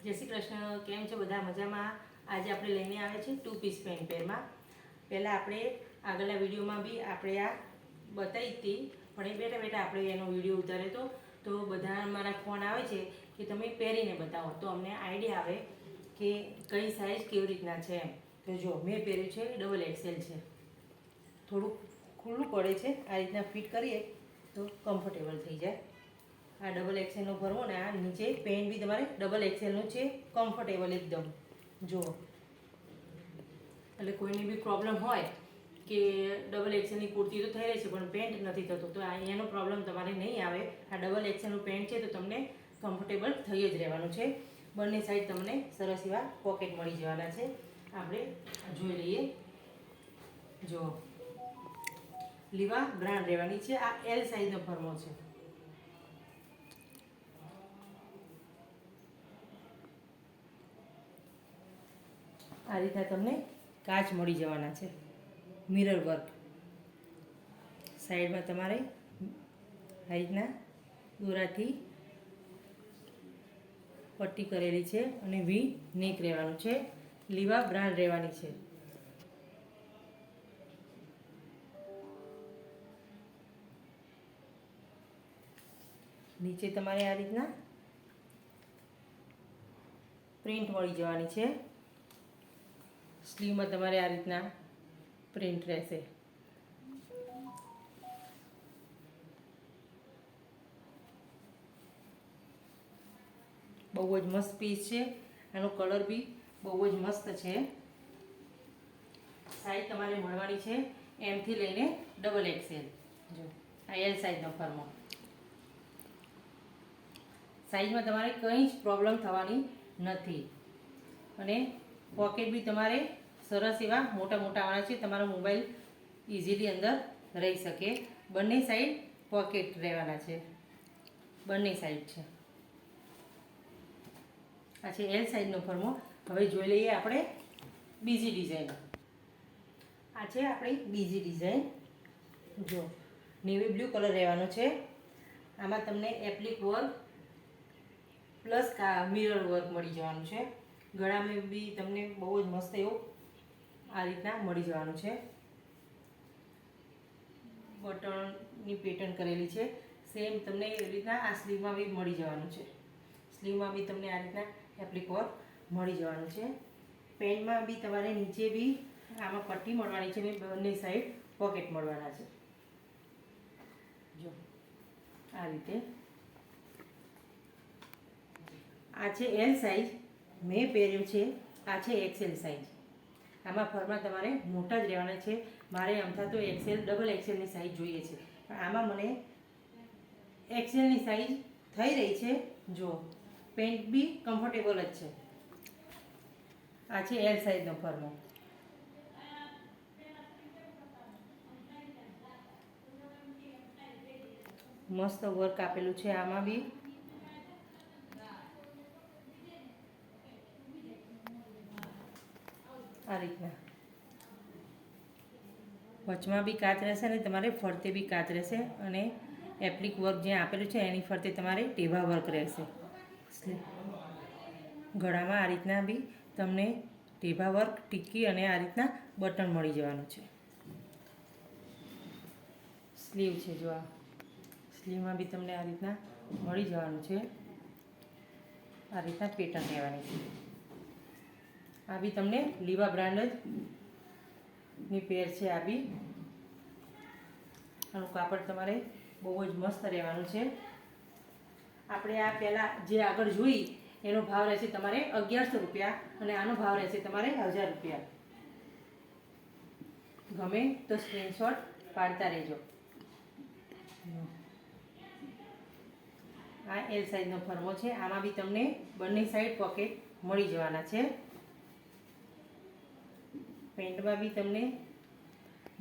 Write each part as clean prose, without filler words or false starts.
જય શ્રી કૃષ્ણ. કેમ છો બધા? મજામાં? આજે આપણે લઈને આવ્યા છીએ 2 પીસ પેન્ટ પેરમાં. પહેલાં આપણે આગળના વિડીયોમાં બી આપણે આ બતાવી હતી, પણ એ બેઠા બેઠા આપણે એનો વિડીયો ઉતાર્યો હતો. તો બધા મારા ફોન આવે છે કે તમે પહેરીને બતાવો, તો અમને આઈડિયા આવે કે કઈ સાઇઝ કેવી રીતના છે એમ. તો જો મેં પહેર્યું છે ડબલ એક્સેલ છે. થોડુંક ખુલ્લું પડે છે, આ રીતના ફિટ કરીએ તો કમ્ફર્ટેબલ થઈ જાય. આ ડબલ એક્સેલનો ભરવો ને આ નીચે પેન્ટ બી તમારે ડબલ એક્સેલનું છે, કમ્ફર્ટેબલ એકદમ. જુઓ, એટલે કોઈને બી પ્રોબ્લેમ હોય કે ડબલ એક્સેલની કુર્તી તો થઈ રહી છે પણ પેન્ટ નથી થતું, તો એનો પ્રોબ્લેમ તમારે નહીં આવે. આ ડબલ એક્સેલનું પેન્ટ છે તો તમને કમ્ફર્ટેબલ થઈ જ રહેવાનું છે. બંને સાઈડ તમને સરસ એવા પોકેટ મળી જવાના છે. આપણે જોઈ લઈએ. જુઓ, લીવા બ્રાન્ડ રહેવાની છે. આ એલ સાઈઝનો ફરમો છે. આ રીતના તમને કાચ મળી જવાના છે, મિરર વર્ક. સાઈડમાં તમારે આ રીતના દોરાથી પટ્ટી કરેલી છે અને વી નેક રહેવાનું છે. લીવા બ્રાન્ડ રહેવાની છે. નીચે તમારે આ રીતના પ્રિન્ટ મળી જવાની છે. સ્લીવમાં તમારે આ રીતના પ્રિન્ટ રહેશે. બહુ જ મસ્ત પીસ છે. આનો કલર બી બહુ જ મસ્ત છે. સાઈઝ તમારે મળવાની છે એમથી લઈને ડબલ એક્સેલ. જો આ એલ સાઈઝનો ફરમો. સાઈઝમાં તમારે કંઈ જ પ્રોબ્લેમ થવાની નથી. અને પોકેટ બી તમારે સરસ એવા મોટા મોટા આવવાના છે. તમારો મોબાઈલ ઇઝીલી અંદર રહી શકે. બંને સાઈડ પોકેટ રહેવાના છે. બંને સાઈડ છે. આ છે એલ સાઈઝનો ફરમો. હવે જોઈ લઈએ આપણે બીજી ડિઝાઇન. આ છે આપણી બીજી ડિઝાઇન. જો નેવી બ્લુ કલર રહેવાનો છે. આમાં તમને એપ્લિક વર્ક પ્લસ મિરર વર્ક મળી જવાનું છે. ગળામાં બી તમને બહુ જ મસ્ત એવું આ રીતના મળી જવાનું છે. બટનની પેટર્ન કરેલી છે. સેમ તમને એવી રીતના આ સ્લીવમાં બી મળી જવાનું છે. સ્લીવમાં બી તમને આ રીતના એપ્લિક વર્ક મળી જવાનું છે. પેન્ટમાં બી તમારે નીચે બી આમાં પટ્ટી મળવાની છે ને બંને સાઈડ પોકેટ મળવાના છે. જો આ રીતે. આ છે એલ સાઈઝ, મેં પહેર્યું છે. આ છે એક્સેલ સાઈઝ. આમાં ફરમાં તમારે મોટા જ રહેવાના છે. મારે અમથા તો એક્સેલ ડબલ એક્સેલની સાઈઝ જોઈએ છે, પણ આમાં મને એક્સેલની સાઈઝ થઈ રહી છે. જો પેન્ટ બી કમ્ફર્ટેબલ જ છે. આ છે એલ સાઈઝનો ફરમો. મસ્ત વર્ક આપેલું છે આમાં બી. આ રીતના વચમાં બી કાચ રહેશે અને તમારે ફરતે બી કાચ રહેશે. અને એપ્લિક વર્ક જ્યાં આપેલું છે એની ફરતે તમારે ટેભા વર્ક રહેશે. ગળામાં આ રીતના બી તમને ટેભા વર્ક, ટીકી અને આ રીતના બટન મળી જવાનું છે. સ્લીવ છે. જો આ સ્લીવમાં બી તમને આ રીતના મળી જવાનું છે. આ રીતના પેટર્ન રહેવાની છે. આ બી તમને લીવા બ્રાન્ડ ની પેર છે. આ બી આનું કાપડ તમારે બહુ જ મસ્ત રહેવાનું છે. આપણે આ પહેલાં જે આગળ જોઈ એનો ભાવ રહેશે તમારે 1100 રૂપિયા અને આનો ભાવ રહેશે તમારે 1000 રૂપિયા. ગમે તો સ્ક્રીનશોટ પાડતા રહેજો. આ એલ સાઈઝનો ફરમો છે. આમાં બી તમને બંને સાઈડ પોકેટ મળી જવાના છે. પેન્ટમાં બી તમને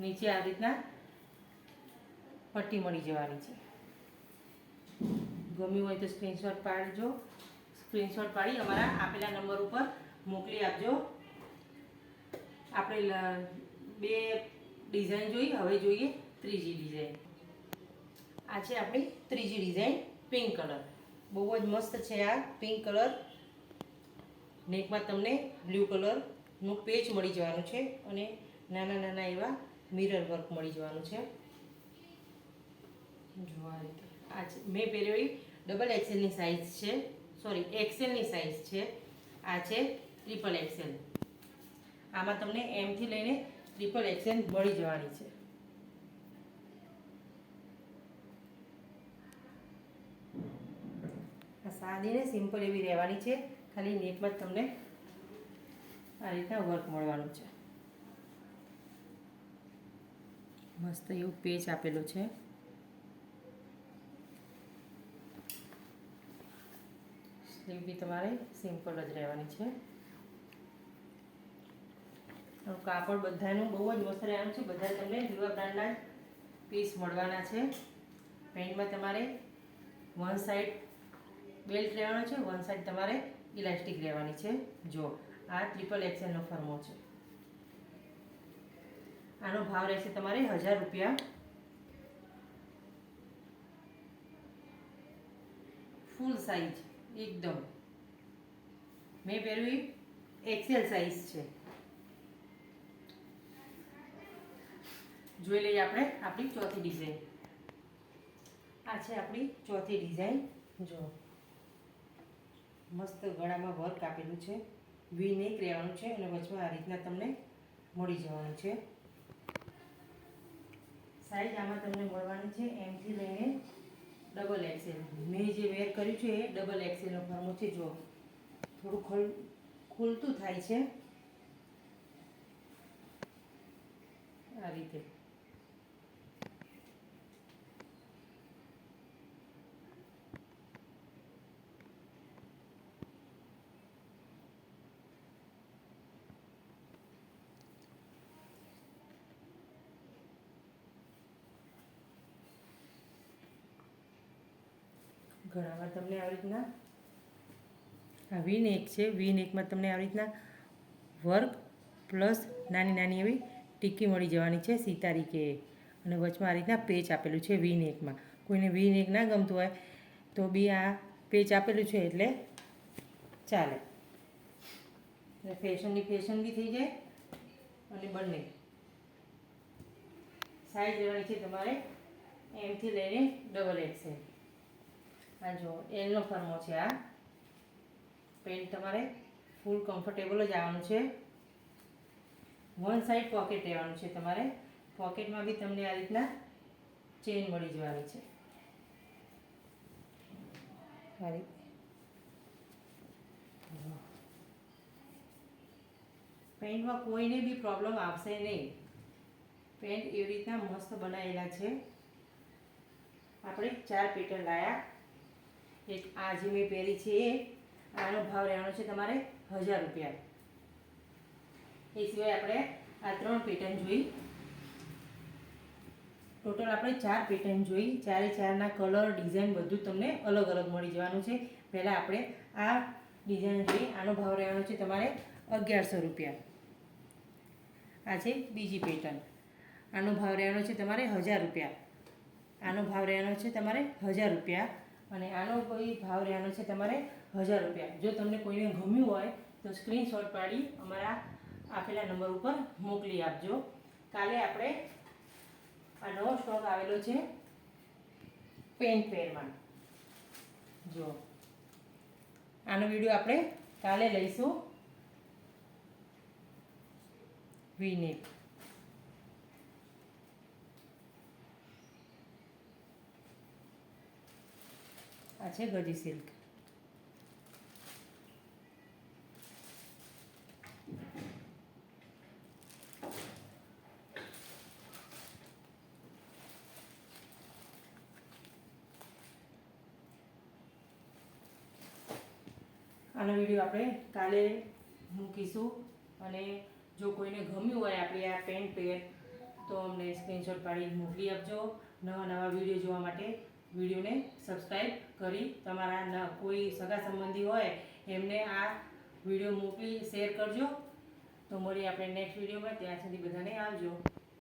નીચે આ રીતના પટ્ટી મળી જવાની છે. ગમ્યું હોય તો સ્ક્રીનશોટ પાડજો. સ્ક્રીનશોટ પાડી અમારા આપેલા નંબર ઉપર મોકલી આપજો. આપણે 2 ડિઝાઇન જોઈ, હવે જોઈએ ત્રીજી ડિઝાઇન. આ છે આપણી ત્રીજી ડિઝાઇન, પિંક કલર. બહુ જ મસ્ત છે આ પિંક કલર. નેકમાં તમને બ્લુ કલરનું પેચ મળી જવાનું છે અને નાના નાના એવા મિરર વર્ક મળી જવાનું છે. જો આ રીતે આ છે મેં પહેરેલી ડબલ એક્સેલની સાઇઝ છે, સોરી એક્સેલની સાઇઝ છે. આ છે ટ્રિપલ એક્સેલ. આમાં તમને એમથી લઈને ટ્રિપલ એક્સેલ મળી જવાની છે. આ સાદી ને સિમ્પલ એવી રહેવાની છે. ખાલી નેકમાં જ તમને આ રીતના વર્ક મળવાનું છે. મસ્ત એવું પેચ આપેલું છે. સ્લીવ બી તમારે સિમ્પલ જ રહેવાની છે. કાપડ બધાનું બહુ જ મસ્ત રહેવાનું છે. બધા તમને વિવા બ્રાન્ડના પીસ મળવાના છે. પેન્ટમાં તમારે વન સાઈડ બેલ્ટ રહેવાનો છે, વન સાઈડ તમારે ઇલાસ્ટિક રહેવાની છે. જો આ ટ્રિપલ એક્સેલનો ફર્મો છે. આનો ભાવ રહેશે તમારે 1000 રૂપિયા. ફૂલ સાઈઝ એકદમ. મેં પહેરવી એક્સેલ સાઈઝ છે. જોઈ લઈએ આપણે આપણી ચોથી ડિઝાઇન. આ છે આપણી ચોથી ડિઝાઇન. જો મસ્ત ગળામાં વર્ક આપેલું છે, વી નેક રહેવાનું છે અને વચમાં આ રીતના તમને મળી જવાનું છે. સાઈઝ આમાં તમને મળવાની છે એમથી લઈને ડબલ એક્સેલ. મેં જે વેર કર્યું છે એ ડબલ એક્સેલનો ફર્મો છે. જો થોડું ખુલતું થાય છે આ રીતે. ઘણામાં તમને આવી રીતના આ વી નેક છે. વી નેકમાં તમને આવી રીતના વર્ક પ્લસ નાની નાની એવી ટીકી મળી જવાની છે સિતારી કે. અને વચમાં આ રીતના પેચ આપેલું છે વી નેકમાં. કોઈને વી નેક ના ગમતું હોય તો બી આ પેચ આપેલું છે એટલે ચાલે. ફેશનની ફેશન બી થઈ જાય. અને બંને સાઈઝ લેવાની છે તમારે એમથી લઈને ડબલ એક્સેલ. આ જો એલનો ફર્મો છે. આ પેન્ટ તમારે ફૂલ કમ્ફર્ટેબલ જ આવવાનું છે. વન સાઈડ પોકેટ રહેવાનું છે તમારે. પોકેટમાં બી તમને આ રીતના ચેન મળી જવાની છે. પેન્ટમાં કોઈને બી પ્રોબ્લેમ આવશે નહીં. પેન્ટ એવી રીતના મસ્ત બનાવેલા છે. આપણે 4 પેટર્ન લાયા. એક આ જે મેં પહેરી છે એ આનો ભાવ રહેવાનો છે તમારે 1000 રૂપિયા. એ સિવાય આપણે આ 3 પેટર્ન જોઈ. ટોટલ આપણે 4 પેટર્ન જોઈ. 4 કલર ડિઝાઇન બધું તમને અલગ અલગ મળી જવાનું છે. પહેલાં આપણે આ ડિઝાઇન જોઈ. આનો ભાવ રહેવાનો છે તમારે 1100 રૂપિયા. આ છે બીજી પેટર્ન. આનો ભાવ રહેવાનો છે તમારે 1000 રૂપિયા. આનો ભાવ રહેવાનો છે તમારે 1000 રૂપિયા. અને આનો કોઈ ભાવ રહેવાનો છે તમારે 1000 રૂપિયા. જો તમને કોઈને ગમ્યું હોય તો સ્ક્રીનશોટ પાડી અમારા આપેલા નંબર ઉપર મોકલી આપજો. કાલે આપણે આ નવો સ્ટોક આવેલો છે પેન્ટ પેરમાં. જો આનો વિડીયો આપણે કાલે લઈશું. વી નેક. આ છે ગજી સિલ્ક. આનો વિડીયો આપણે કાલે મૂકીશું. અને જો કોઈને ગમ્યું હોય આપણી આ પેન્ટ પેર તો અમને સ્ક્રીનશોટ પાડી મોકલી આપજો. નવા વિડીયો જોવા માટે વિડીયોને સબસ્ક્રાઈબ કરી તમારા કોઈ સગા સંબંધી હોય એમને આ વિડીયો મોકલી શેર કરજો. તો મળીએ આપણે નેક્સ્ટ વિડીયોમાં. ત્યાં સુધી બધાને આવજો.